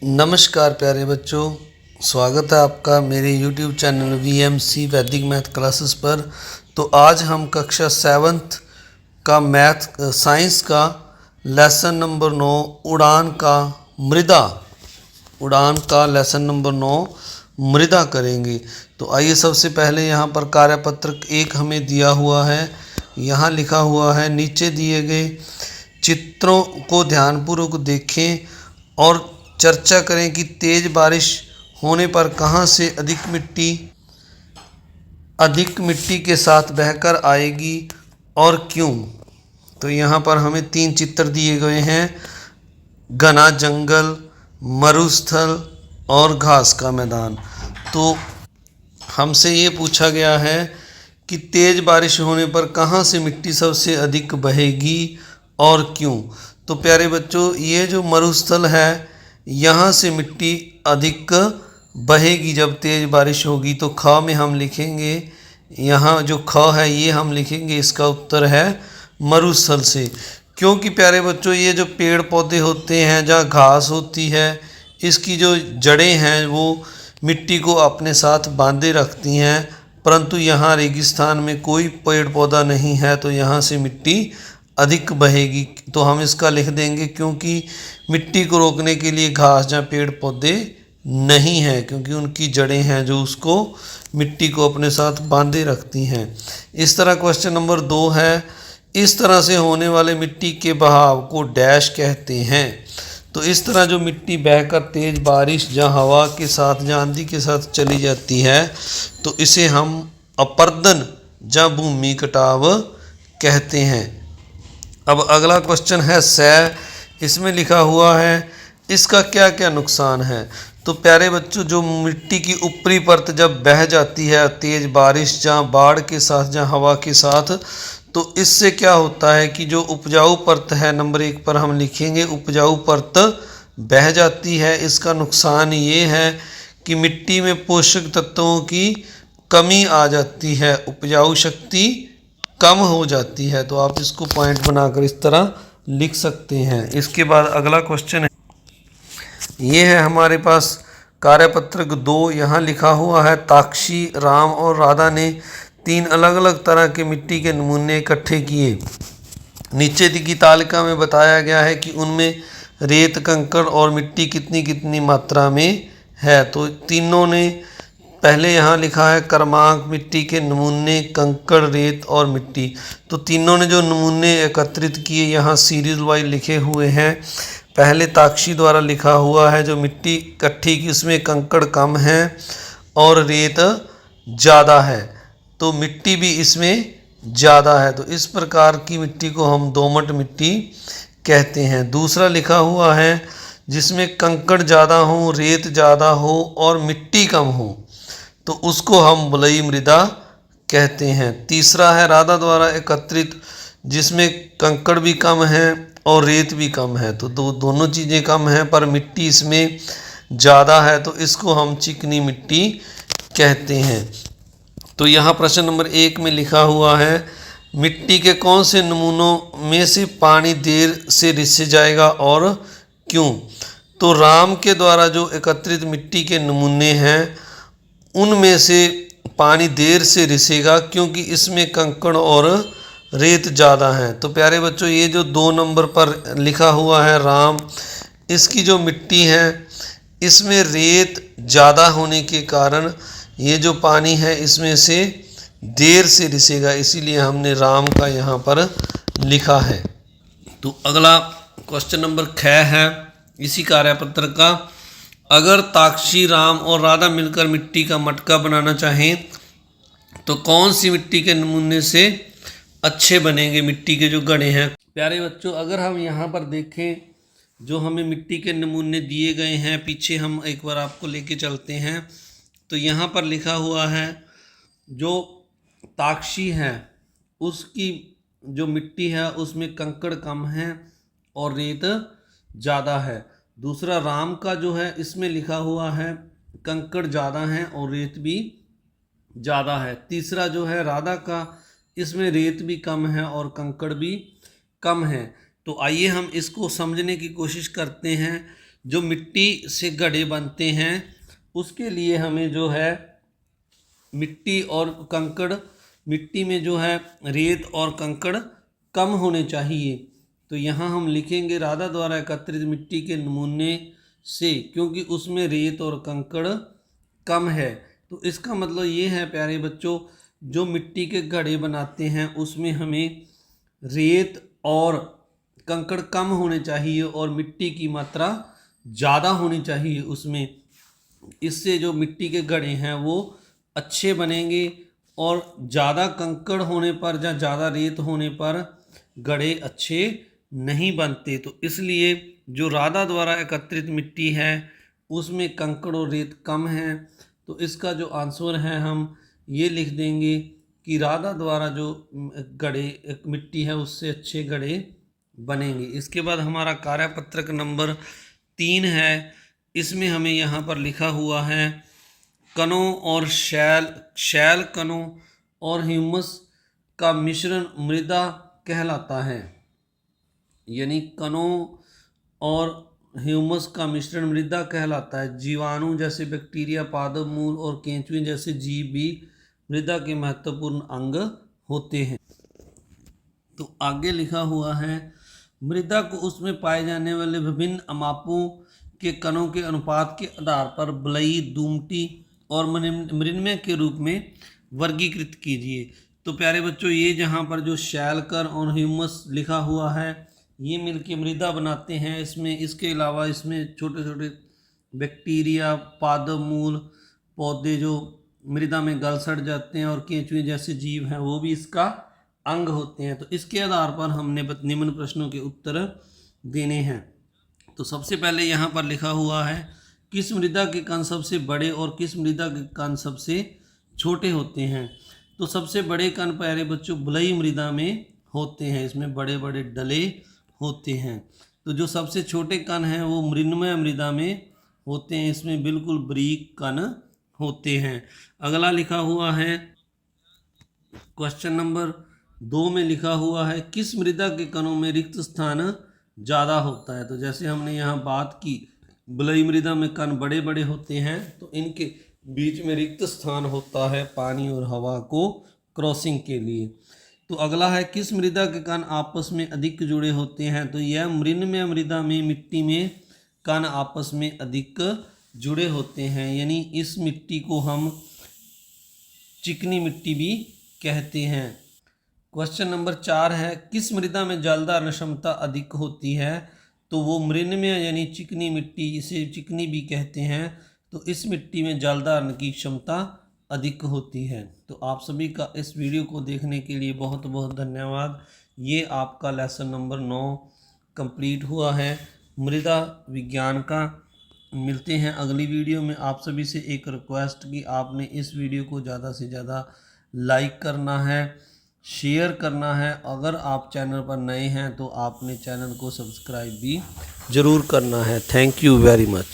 नमस्कार प्यारे बच्चों, स्वागत है आपका मेरे YouTube चैनल VMC वैदिक मैथ क्लासेस पर। तो आज हम कक्षा 7th का मैथ साइंस का लेसन नंबर 9 उड़ान का लेसन नंबर 9 मृदा करेंगे। तो आइए सबसे पहले यहाँ पर कार्यपत्र एक हमें दिया हुआ है। यहाँ लिखा हुआ है, नीचे दिए गए चित्रों को ध्यानपूर्वक देखें और चर्चा करें कि तेज बारिश होने पर कहाँ से अधिक मिट्टी के साथ बहकर आएगी और क्यों। तो यहाँ पर हमें 3 चित्र दिए गए हैं, घना जंगल, मरुस्थल और घास का मैदान। तो हमसे ये पूछा गया है कि तेज बारिश होने पर कहाँ से मिट्टी सबसे अधिक बहेगी और क्यों। तो प्यारे बच्चों, ये जो मरुस्थल है यहाँ से मिट्टी अधिक बहेगी जब तेज़ बारिश होगी। तो ख में हम लिखेंगे, यहाँ जो ख है ये हम लिखेंगे, इसका उत्तर है मरुस्थल से। क्योंकि प्यारे बच्चों, ये जो पेड़ पौधे होते हैं, जहाँ घास होती है, इसकी जो जड़ें हैं वो मिट्टी को अपने साथ बांधे रखती हैं, परंतु यहाँ रेगिस्तान में कोई पेड़ पौधा नहीं है, तो यहाँ से मिट्टी अधिक बहेगी। तो हम इसका लिख देंगे, क्योंकि मिट्टी को रोकने के लिए घास या पेड़ पौधे नहीं हैं, क्योंकि उनकी जड़ें हैं जो उसको मिट्टी को अपने साथ बांधे रखती हैं। इस तरह क्वेश्चन नंबर 2 है, इस तरह से होने वाले मिट्टी के बहाव को डैश कहते हैं। तो इस तरह जो मिट्टी बहकर तेज बारिश या हवा के साथ या आंधी के साथ चली जाती है, तो इसे हम अपर्दन या भूमि कटाव कहते हैं। अब अगला क्वेश्चन है इसमें लिखा हुआ है, इसका क्या क्या नुकसान है। तो प्यारे बच्चों, जो मिट्टी की ऊपरी परत जब बह जाती है तेज बारिश या बाढ़ के साथ या हवा के साथ, तो इससे क्या होता है कि जो उपजाऊ परत है, नंबर 1 पर हम लिखेंगे उपजाऊ परत बह जाती है। इसका नुकसान ये है कि मिट्टी में पोषक तत्वों की कमी आ जाती है, उपजाऊ शक्ति कम हो जाती है। तो आप इसको पॉइंट बनाकर इस तरह लिख सकते हैं। इसके बाद अगला क्वेश्चन है, ये है हमारे पास कार्यपत्रक 2। यहाँ लिखा हुआ है, ताक्षी, राम और राधा ने 3 अलग अलग तरह के मिट्टी के नमूने इकट्ठे किए। नीचे दी की तालिका में बताया गया है कि उनमें रेत, कंकड़ और मिट्टी कितनी कितनी मात्रा में है। तो तीनों ने पहले यहाँ लिखा है क्रमांक, मिट्टी के नमूने, कंकड़, रेत और मिट्टी। तो तीनों ने जो नमूने एकत्रित किए यहाँ सीरीज वाइज लिखे हुए हैं। पहले ताक्षी द्वारा लिखा हुआ है, जो मिट्टी इकट्ठी की उसमें कंकड़ कम है और रेत ज़्यादा है, तो मिट्टी भी इसमें ज़्यादा है। तो इस प्रकार की मिट्टी को हम दोमट मिट्टी कहते हैं। दूसरा लिखा हुआ है, जिसमें कंकड़ ज़्यादा हो, रेत ज़्यादा हो और मिट्टी कम हो, तो उसको हम बलुई मृदा कहते हैं। तीसरा है राधा द्वारा एकत्रित, जिसमें कंकड़ भी कम है और रेत भी कम है। तो दोनों चीज़ें कम हैं पर मिट्टी इसमें ज़्यादा है, तो इसको हम चिकनी मिट्टी कहते हैं। तो यहाँ प्रश्न नंबर 1 में लिखा हुआ है, मिट्टी के कौन से नमूनों में से पानी देर से रिस जाएगा और क्यों। तो राम के द्वारा जो एकत्रित मिट्टी के नमूने हैं, उनमें से पानी देर से रिसेगा, क्योंकि इसमें कंकड़ और रेत ज़्यादा हैं। तो प्यारे बच्चों, ये जो 2 नंबर पर लिखा हुआ है राम, इसकी जो मिट्टी है इसमें रेत ज़्यादा होने के कारण ये जो पानी है इसमें से देर से रिसेगा, इसीलिए हमने राम का यहाँ पर लिखा है। तो अगला क्वेश्चन नंबर 6 है इसी कार्यपत्र का, अगर ताक्षी, राम और राधा मिलकर मिट्टी का मटका बनाना चाहें तो कौन सी मिट्टी के नमूने से अच्छे बनेंगे मिट्टी के जो गढ़े हैं। प्यारे बच्चों, अगर हम यहाँ पर देखें, जो हमें मिट्टी के नमूने दिए गए हैं, पीछे हम एक बार आपको लेके चलते हैं। तो यहाँ पर लिखा हुआ है, जो ताक्षी है उसकी जो मिट्टी है उसमें कंकड़ कम है और रेत ज़्यादा है। दूसरा राम का जो है, इसमें लिखा हुआ है कंकड़ ज़्यादा हैं और रेत भी ज़्यादा है। तीसरा जो है राधा का, इसमें रेत भी कम है और कंकड़ भी कम है। तो आइए हम इसको समझने की कोशिश करते हैं। जो मिट्टी से घड़े बनते हैं उसके लिए हमें जो है मिट्टी और कंकड़, मिट्टी में जो है रेत और कंकड़ कम होने चाहिए। तो यहाँ हम लिखेंगे राधा द्वारा एकत्रित मिट्टी के नमूने से, क्योंकि उसमें रेत और कंकड़ कम है। तो इसका मतलब ये है प्यारे बच्चों, जो मिट्टी के घड़े बनाते हैं उसमें हमें रेत और कंकड़ कम होने चाहिए और मिट्टी की मात्रा ज़्यादा होनी चाहिए उसमें। इससे जो मिट्टी के घड़े हैं वो अच्छे बनेंगे, और ज़्यादा कंकड़ होने पर या ज़्यादा रेत होने पर घड़े अच्छे नहीं बनते। तो इसलिए जो राधा द्वारा एकत्रित मिट्टी है उसमें कंकड़ और रेत कम है। तो इसका जो आंसर है हम ये लिख देंगे कि राधा द्वारा जो घड़े मिट्टी है उससे अच्छे घड़े बनेंगे। इसके बाद हमारा कार्यपत्रक नंबर 3 है। इसमें हमें यहाँ पर लिखा हुआ है कणों और शैल कणों और ह्यूमस का मिश्रण मृदा कहलाता है। यानी कणों और ह्यूमस का मिश्रण मृदा कहलाता है। जीवाणु जैसे बैक्टीरिया, पादप मूल और केंचुए जैसे जीव भी मृदा के महत्वपूर्ण अंग होते हैं। तो आगे लिखा हुआ है मृदा को उसमें पाए जाने वाले विभिन्न अमापों के कणों के अनुपात के आधार पर बलुई, दुमटी और मृण्मय के रूप में वर्गीकृत कीजिए। तो प्यारे बच्चों, ये जहाँ पर जो शैलकर और ह्यूमस लिखा हुआ है ये मिलके मृदा बनाते हैं। इसमें इसके अलावा इसमें छोटे छोटे बैक्टीरिया, पादप मूल, पौधे जो मृदा में गल सड़ जाते हैं और केंचुए जैसे जीव हैं वो भी इसका अंग होते हैं। तो इसके आधार पर हमने निम्न प्रश्नों के उत्तर देने हैं। तो सबसे पहले यहाँ पर लिखा हुआ है किस मृदा के कण सबसे बड़े और किस मृदा के कण सबसे छोटे होते हैं। तो सबसे बड़े कण प्यारे बच्चों बलुई मृदा में होते हैं, इसमें बड़े बड़े डले होते हैं। तो जो सबसे छोटे कण हैं वो मृण्मय मृदा में होते हैं, इसमें बिल्कुल बारीक कण होते हैं। अगला लिखा हुआ है क्वेश्चन नंबर 2 में लिखा हुआ है किस मृदा के कणों में रिक्त स्थान ज़्यादा होता है। तो जैसे हमने यहाँ बात की बलुई मृदा में कण बड़े बड़े होते हैं तो इनके बीच में रिक्त स्थान होता है पानी और हवा को क्रॉसिंग के लिए। तो अगला है किस मृदा के कण आपस में अधिक जुड़े होते हैं। तो यह मृण्मय मृदा में मिट्टी में कण आपस में अधिक जुड़े होते हैं, यानी इस मिट्टी को हम चिकनी मिट्टी भी कहते हैं। क्वेश्चन नंबर 4 है किस मृदा में जल धारण क्षमता अधिक होती है। तो वो मृण्मय यानी चिकनी मिट्टी, इसे चिकनी भी कहते हैं। तो इस मिट्टी में जल धारण की क्षमता अधिक होती है। तो आप सभी का इस वीडियो को देखने के लिए बहुत बहुत धन्यवाद। ये आपका लेसन नंबर 9 कंप्लीट हुआ है मृदा विज्ञान का। मिलते हैं अगली वीडियो में। आप सभी से एक रिक्वेस्ट कि आपने इस वीडियो को ज़्यादा से ज़्यादा लाइक करना है, शेयर करना है। अगर आप चैनल पर नए हैं तो आपने चैनल को सब्सक्राइब भी ज़रूर करना है। Thank you very much.